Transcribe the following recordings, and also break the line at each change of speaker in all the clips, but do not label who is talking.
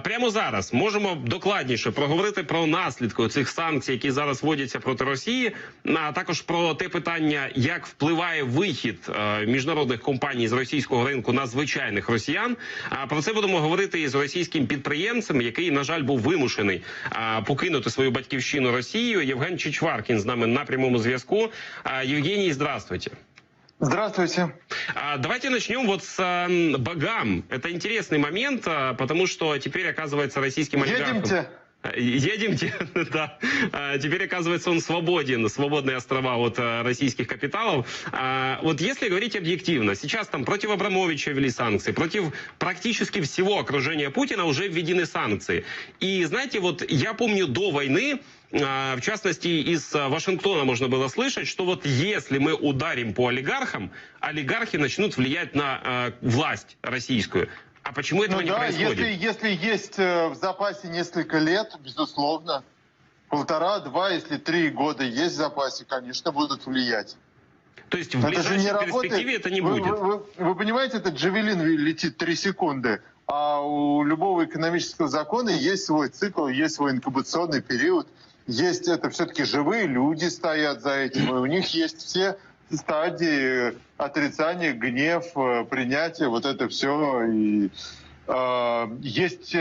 Прямо зараз можемо докладніше проговорити про наслідки цих санкцій, які зараз вводяться проти Росії, а також про те питання, як впливає вихід міжнародних компаній з російського ринку на звичайних росіян. Про це будемо говорити із російським підприємцем, який, на жаль, був вимушений покинути свою батьківщину Росію. Євген Чичваркін з нами на прямому зв'язку. Євгеній, здравствуйте.
Здравствуйте.
Давайте начнем вот с Багам. Это интересный момент, потому что теперь, оказывается, российским олигархам... Едемте, да. Теперь, оказывается, он свободен, свободные острова от российских капиталов. Вот если говорить объективно, сейчас там против Абрамовича ввели санкции, против практически всего окружения Путина уже введены санкции. И знаете, вот я помню до войны, в частности, из Вашингтона можно было слышать, что вот если мы ударим по олигархам, олигархи начнут влиять на власть российскую. А почему этого не происходит?
Если есть в запасе несколько лет, безусловно, 1,5-2, если 3 года есть в запасе, конечно, будут влиять.
То есть в ближайшей перспективе это не будет?
Вы понимаете, этот джавелин летит 3 секунды, а у любого экономического закона есть свой цикл, есть свой инкубационный период, есть это все-таки живые люди стоят за этим, и у них есть все стадии отрицания, гнев, принятия, вот это все. И, есть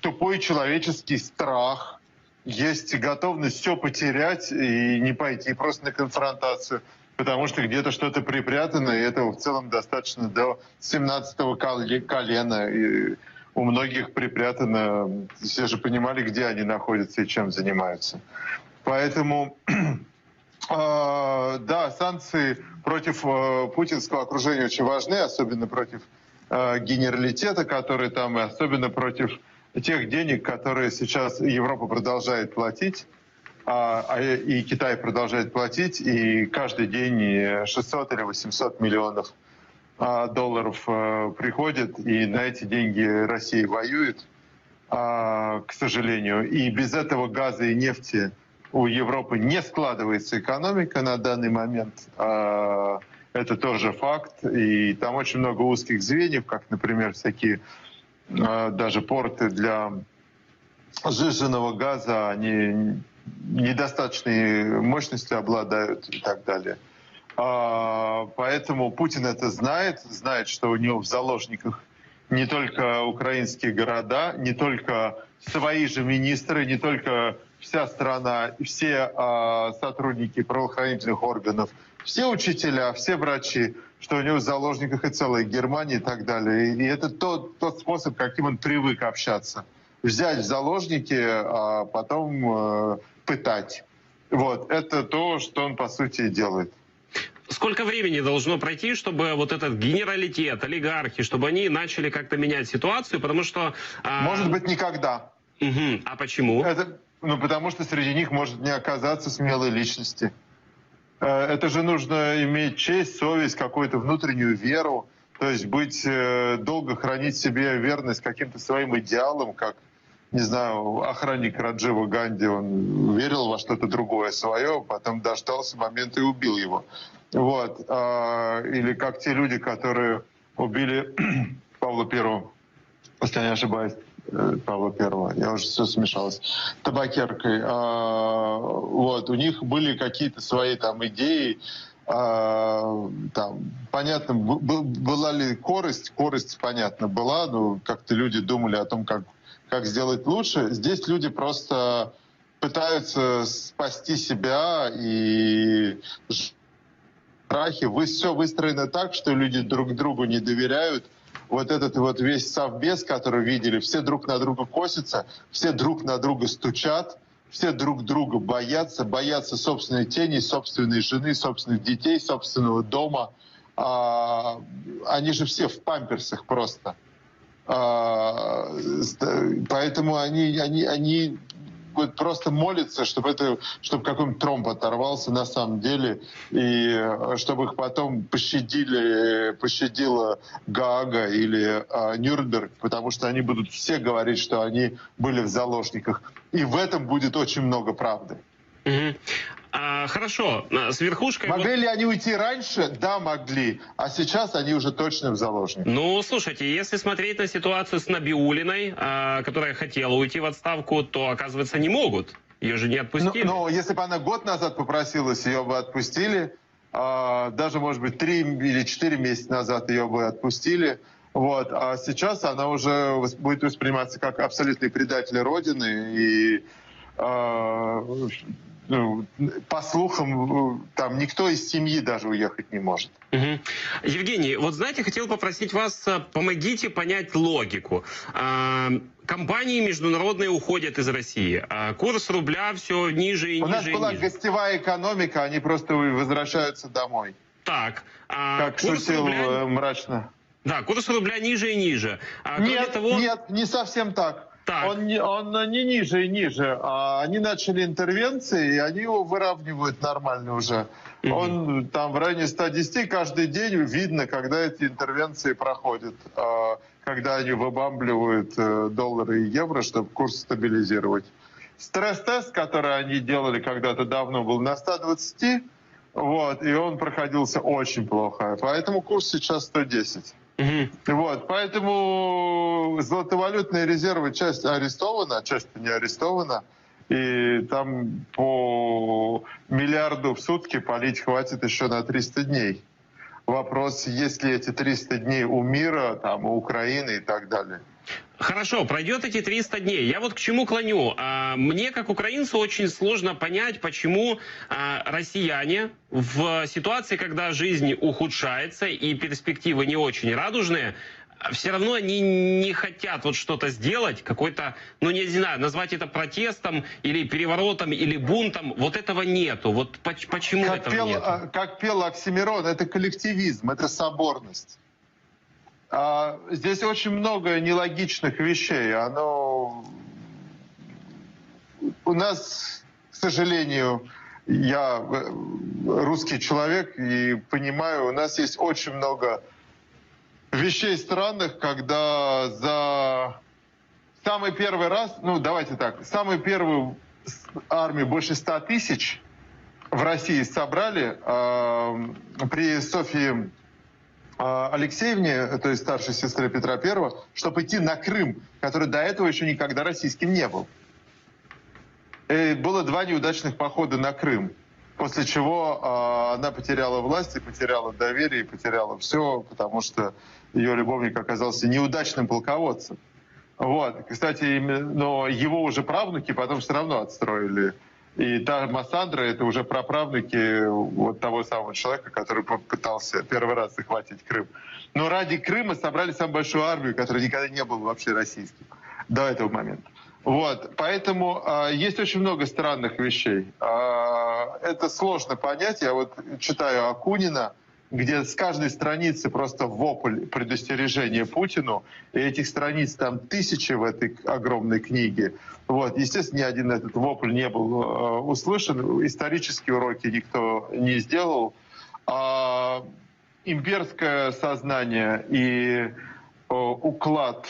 тупой человеческий страх, есть готовность все потерять и не пойти просто на конфронтацию, потому что где-то что-то припрятано, и этого в целом достаточно до 17-го колена. И у многих припрятано, все же понимали, где они находятся и чем занимаются. Поэтому... Да, санкции против путинского окружения очень важны, особенно против генералитета, который там, и особенно против тех денег, которые сейчас Европа продолжает платить, и Китай продолжает платить, и каждый день 600 или 800 миллионов долларов приходит, и на эти деньги Россия воюет, к сожалению. И без этого газа и нефти у Европы не складывается экономика на данный момент. Это тоже факт. И там очень много узких звеньев, как, например, всякие даже порты для сжиженного газа, они недостаточной мощностью обладают и так далее. Поэтому Путин это знает, что у него в заложниках не только украинские города, не только свои же министры, не только вся страна, все сотрудники правоохранительных органов, все учителя, все врачи, что у него в заложниках и целая Германия и так далее. И это тот способ, каким он привык общаться. Взять в заложники, а потом пытать. Вот. Это то, что он, по сути, и делает.
Сколько времени должно пройти, чтобы вот этот генералитет, олигархи, чтобы они начали как-то менять ситуацию? Потому что...
Может быть, никогда.
Угу. А почему?
Потому что среди них может не оказаться смелой личности. Это же нужно иметь честь, совесть, какую-то внутреннюю веру, то есть долго хранить в себе верность каким-то своим идеалам, как, не знаю, охранник Раджива Ганди, он верил во что-то другое свое, потом дождался момента и убил его. Вот. Или как те люди, которые убили Павла Первого, если я не ошибаюсь. Павла Первого, я уже все смешалось, табакеркой. Вот, у них были какие-то свои там идеи, там, понятно, была ли корость, понятно, была, но как-то люди думали о том, как сделать лучше. Здесь люди просто пытаются спасти себя, и страхи, все выстроено так, что люди друг другу не доверяют. Вот этот вот весь совбез, который видели, все друг на друга косятся, все друг на друга стучат, все друг друга боятся собственной тени, собственной жены, собственных детей, собственного дома. Они же все в памперсах просто. Поэтому они вот просто молятся, чтобы какой-нибудь тромб оторвался на самом деле, и чтобы их потом пощадила Гаага или Нюрнберг, потому что они будут все говорить, что они были в заложниках. И в этом будет очень много правды.
Хорошо, с верхушкой...
Могли ли они уйти раньше? Да, могли. А сейчас они уже точно в заложниках.
Ну, слушайте, если смотреть на ситуацию с Набиуллиной, которая хотела уйти в отставку, то, оказывается, не могут. Ее же не отпустили.
Но если бы она год назад попросилась, ее бы отпустили. Даже, может быть, 3 или 4 месяца назад ее бы отпустили. Вот. А сейчас она уже будет восприниматься как абсолютный предатель Родины. И, по слухам, там никто из семьи даже уехать не может.
Угу. Евгений, вот знаете, хотел попросить вас, помогите понять логику. Компании международные уходят из России. Курс рубля все ниже и ниже.
У нас была
ниже.
гостевая экономика, они просто возвращаются домой.
Так.
Как шутил рубля... мрачно.
Да, курс рубля ниже и ниже.
Нет, не совсем так. Он не ниже и ниже. Они начали интервенции, и они его выравнивают нормально уже. Он там в районе 110 каждый день видно, когда эти интервенции проходят. Когда они выбамбливают доллары и евро, чтобы курс стабилизировать. Стресс-тест, который они делали когда-то давно, был на 120, вот, и он проходился очень плохо. Поэтому курс сейчас 110. Вот, поэтому золотовалютные резервы часть арестована, а часть не арестована. И там по миллиарду в сутки полить хватит еще на 300 дней. Вопрос, есть ли эти 300 дней у мира, там, у Украины и так далее.
Хорошо, пройдет эти 300 дней. Я вот к чему клоню. Мне, как украинцу, очень сложно понять, почему россияне в ситуации, когда жизнь ухудшается и перспективы не очень радужные, все равно они не хотят вот что-то сделать, какой-то, ну не знаю, назвать это протестом или переворотом или бунтом. Вот этого нету. Вот почему этого нету?
Как пел Оксимирон, это коллективизм, это соборность. Здесь очень много нелогичных вещей. У нас, к сожалению, я русский человек и понимаю, у нас есть очень много вещей странных, когда за самый первый раз, давайте так, самую первую армию больше 100 тысяч в России собрали при Софье Алексеевне, то есть старшей сестре Петра I, чтобы идти на Крым, который до этого еще никогда российским не был. И было 2 неудачных похода на Крым, после чего она потеряла власть, и потеряла доверие, и потеряла все, потому что ее любовник оказался неудачным полководцем. Вот. Кстати, но его уже правнуки потом все равно отстроили. И та Массандра — это уже праправнуки вот того самого человека, который попытался первый раз захватить Крым. Но ради Крыма собрали самую большую армию, которая никогда не была вообще российским до этого момента. Вот. Поэтому есть очень много странных вещей. Это сложно понять. Я вот читаю Акунина, где с каждой страницы просто вопль предостережения Путину. И этих страниц там 1000 в этой огромной книге. Вот. Естественно, ни один этот вопль не был услышан. Исторические уроки никто не сделал. Имперское сознание и уклад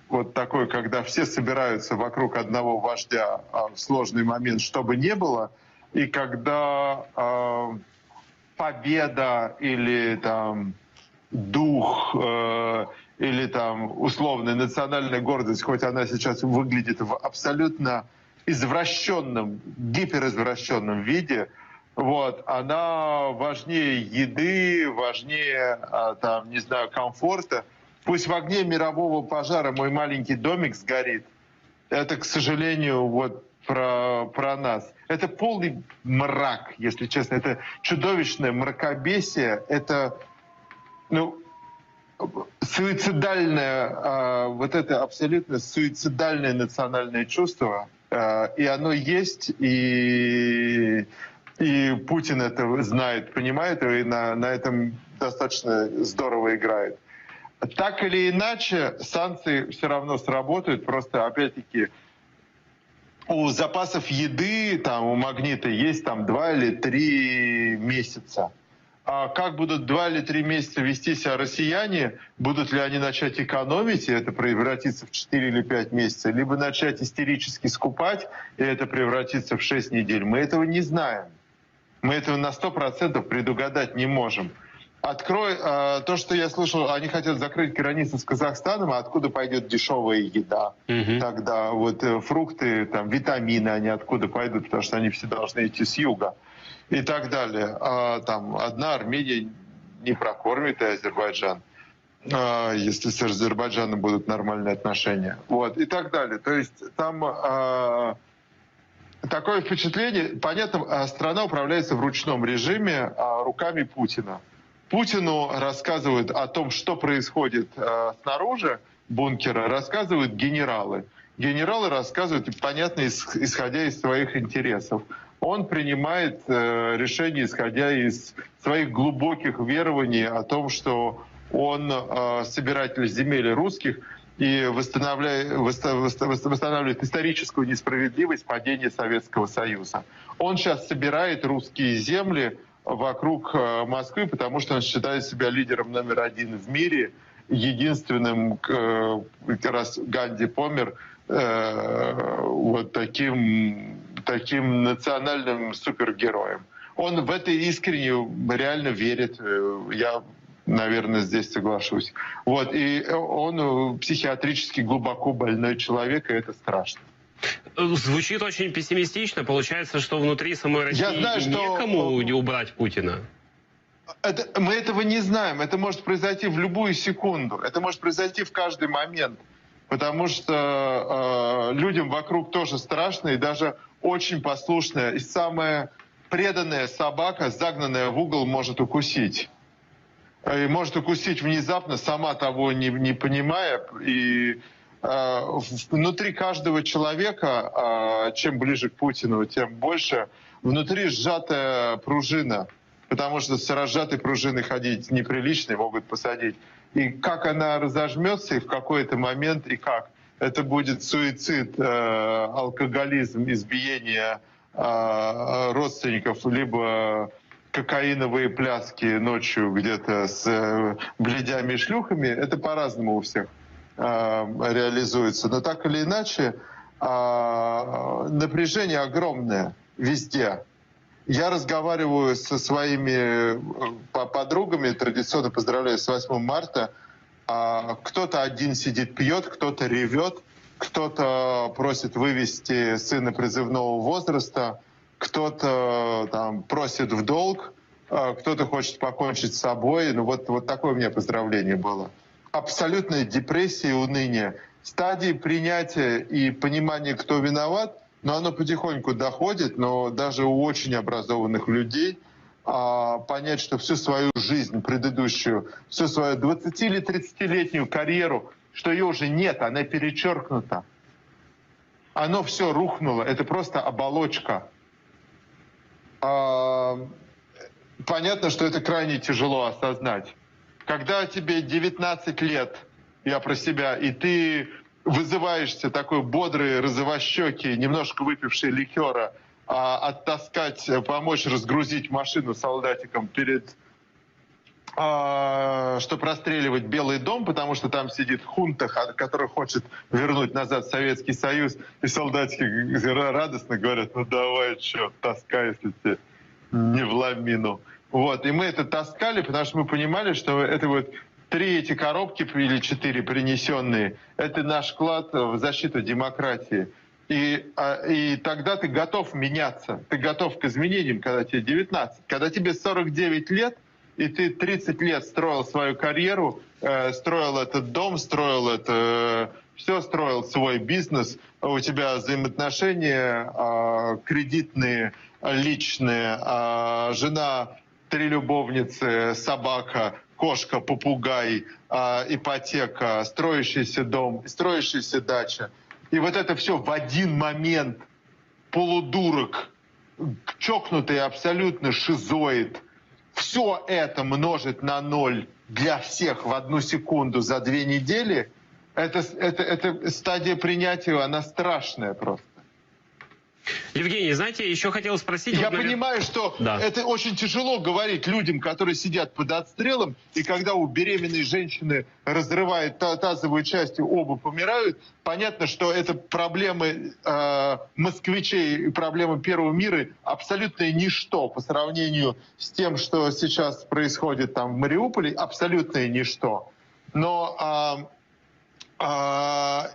вот такой, когда все собираются вокруг одного вождя в сложный момент, чтобы не было, и когда победа или там дух или там условная национальная гордость, хоть она сейчас выглядит в абсолютно извращенном, гиперизвращенном виде, вот, она важнее еды, важнее там, не знаю, комфорта. Пусть в огне мирового пожара мой маленький домик сгорит. Это, к сожалению, вот про нас. Это полный мрак, если честно. Это чудовищное мракобесие. Это, суицидальное, вот это абсолютно суицидальное национальное чувство. И оно есть, и Путин это знает, понимает, и на этом достаточно здорово играет. Так или иначе, санкции все равно сработают, просто, опять-таки, у запасов еды, там, у «Магнита» есть там 2 или 3 месяца. А как будут 2 или 3 месяца вести себя россияне, будут ли они начать экономить, и это превратится в 4 или 5 месяцев, либо начать истерически скупать, и это превратится в 6 недель, мы этого не знаем. Мы этого на 100% предугадать не можем. То, что я слышал, они хотят закрыть границы с Казахстаном, а откуда пойдет дешевая еда? Тогда вот фрукты, там, витамины, они откуда пойдут, потому что они все должны идти с юга и так далее. Там одна Армения не прокормит и Азербайджан, если с Азербайджаном будут нормальные отношения. Вот, и так далее. То есть там такое впечатление, понятно, страна управляется в ручном режиме руками Путина. Путину рассказывают о том, что происходит снаружи бункера, рассказывают генералы. Генералы рассказывают, понятно, исходя из своих интересов. Он принимает решения, исходя из своих глубоких верований о том, что он собиратель земель русских и восстанавливает историческую несправедливость падения Советского Союза. Он сейчас собирает русские земли вокруг Москвы, потому что он считает себя лидером номер 1 в мире, единственным, как раз Ганди помер, вот таким национальным супергероем. Он в это искренне реально верит. Я, наверное, здесь соглашусь. Вот. И он психиатрически глубоко больной человек, и это страшно.
Звучит очень пессимистично. Получается, что внутри самой России некому убрать Путина.
Мы этого не знаем. Это может произойти в любую секунду. Это может произойти в каждый момент. Потому что людям вокруг тоже страшно, и даже очень послушная и самая преданная собака, загнанная в угол, может укусить. И может укусить внезапно, сама того не понимая. И внутри каждого человека, чем ближе к Путину, тем больше, внутри сжатая пружина. Потому что с разжатой пружиной ходить неприлично, могут посадить. И как она разожмется, и в какой-то момент, и как. Это будет суицид, алкоголизм, избиение родственников, либо кокаиновые пляски ночью где-то с блядями и шлюхами. Это по-разному у всех реализуется. Но так или иначе, напряжение огромное везде. Я разговариваю со своими подругами, традиционно поздравляю с 8 марта. Кто-то один сидит, пьет, кто-то ревет, кто-то просит вывести сына призывного возраста, кто-то там просит в долг, кто-то хочет покончить с собой. Ну вот такое у меня поздравление было. Абсолютная депрессия и уныние. Стадии принятия и понимания, кто виноват, но оно потихоньку доходит, но даже у очень образованных людей понять, что всю свою жизнь предыдущую, всю свою 20 или 30-летнюю карьеру, что ее уже нет, она перечеркнута. Оно все рухнуло, это просто оболочка. Понятно, что это крайне тяжело осознать. Когда тебе 19 лет, я про себя, и ты вызываешься такой бодрый, розовощекий, немножко выпивший ликера, оттаскать, помочь разгрузить машину солдатикам чтобы расстреливать Белый дом, потому что там сидит хунта, который хочет вернуть назад Советский Союз, и солдатики радостно говорят: ну давай, что, таскай, если тебе не в ламину. Вот, и мы это таскали, потому что мы понимали, что это вот 3 эти коробки или 4 принесенные, это наш вклад в защиту демократии. И тогда ты готов меняться, ты готов к изменениям, когда тебе 19. Когда тебе 49 лет, и ты 30 лет строил свою карьеру, строил этот дом, строил это, все строил свой бизнес, у тебя взаимоотношения кредитные, личные, жена, 3 любовницы, собака, кошка, попугай, ипотека, строящийся дом, строящаяся дача. И вот это все в один момент, полудурок, чокнутый абсолютно шизоид, все это множить на 0 для всех в 1 секунду за 2 недели, это стадия принятия, она страшная просто.
Евгений, знаете, еще хотел спросить...
Я понимаю, что это очень тяжело говорить людям, которые сидят под отстрелом, и когда у беременной женщины разрывает тазовую часть, оба помирают, понятно, что это проблемы москвичей и проблемы первого мира абсолютное ничто по сравнению с тем, что сейчас происходит там в Мариуполе, абсолютное ничто. Но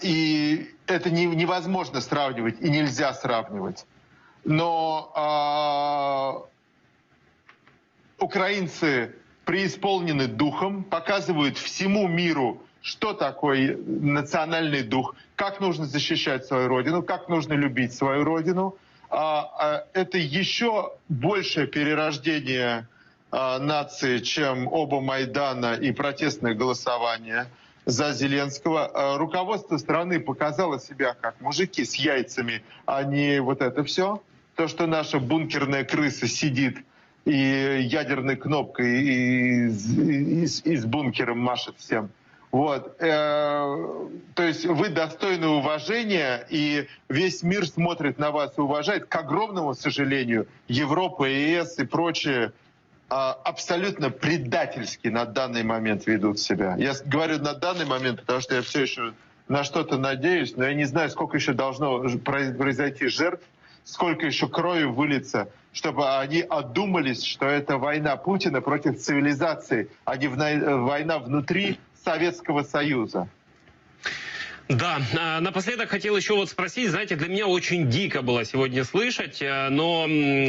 и это невозможно сравнивать и нельзя сравнивать. Но украинцы преисполнены духом, показывают всему миру, что такое национальный дух, как нужно защищать свою родину, как нужно любить свою родину. Это еще большее перерождение нации, чем оба Майдана и протестное голосование за Зеленского. Руководство страны показало себя как мужики с яйцами, а не вот это все. То, что наша бункерная крыса сидит и ядерной кнопкой и с бункером машет всем. Вот. То есть вы достойны уважения, и весь мир смотрит на вас и уважает. К огромному сожалению, Европа, ЕС и прочие абсолютно предательски на данный момент ведут себя. Я говорю на данный момент, потому что я все еще на что-то надеюсь, но я не знаю, сколько еще должно произойти жертв, сколько еще крови выльется, чтобы они одумались, что это война Путина против цивилизации, а не война внутри Советского Союза.
Да, напоследок хотел еще вот спросить, знаете, для меня очень дико было сегодня слышать, но,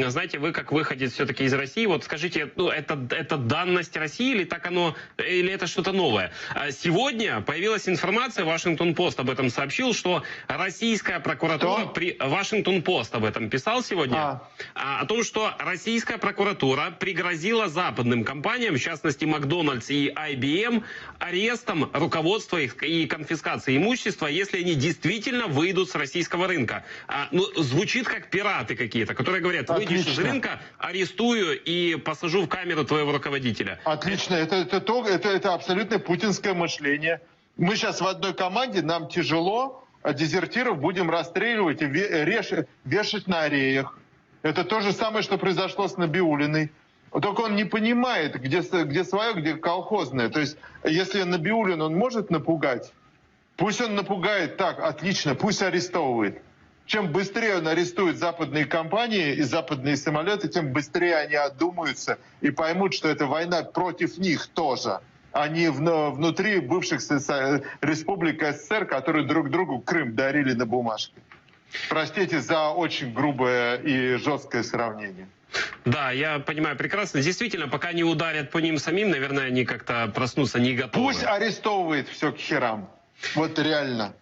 знаете, вы как выходец все-таки из России, вот скажите, ну, это данность России или так оно, или это что-то новое? Сегодня появилась информация, Вашингтон-Пост об этом сообщил, что российская прокуратура, Вашингтон-Пост об этом писал сегодня, о том, что российская прокуратура пригрозила западным компаниям, в частности Макдональдс и IBM, арестом руководства их и конфискацией имущества, если они действительно выйдут с российского рынка. Ну, звучит как пираты какие-то, которые говорят, выйдешь из рынка, арестую и посажу в камеру твоего руководителя.
Отлично, это абсолютно путинское мышление. Мы сейчас в одной команде, нам тяжело, а дезертиров будем расстреливать и вешать на ареях. Это то же самое, что произошло с Набиуллиной. Только он не понимает, где свое, где колхозное. То есть, если Набиуллин он может напугать, пусть он напугает, так, отлично, пусть арестовывает. Чем быстрее он арестует западные компании и западные самолеты, тем быстрее они одумаются и поймут, что это война против них тоже, а не внутри бывших республик СССР, которые друг другу Крым дарили на бумажке. Простите за очень грубое и жесткое сравнение.
Да, я понимаю прекрасно. Действительно, пока не ударят по ним самим, наверное, они как-то проснутся не готовы.
Пусть арестовывает все к херам. Вот реально.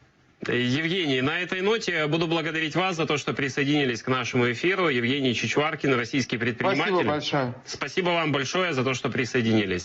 Евгений, на этой ноте буду благодарить вас за то, что присоединились к нашему эфиру. Евгений Чичваркин, российский предприниматель.
Спасибо большое.
Спасибо вам большое за то, что присоединились.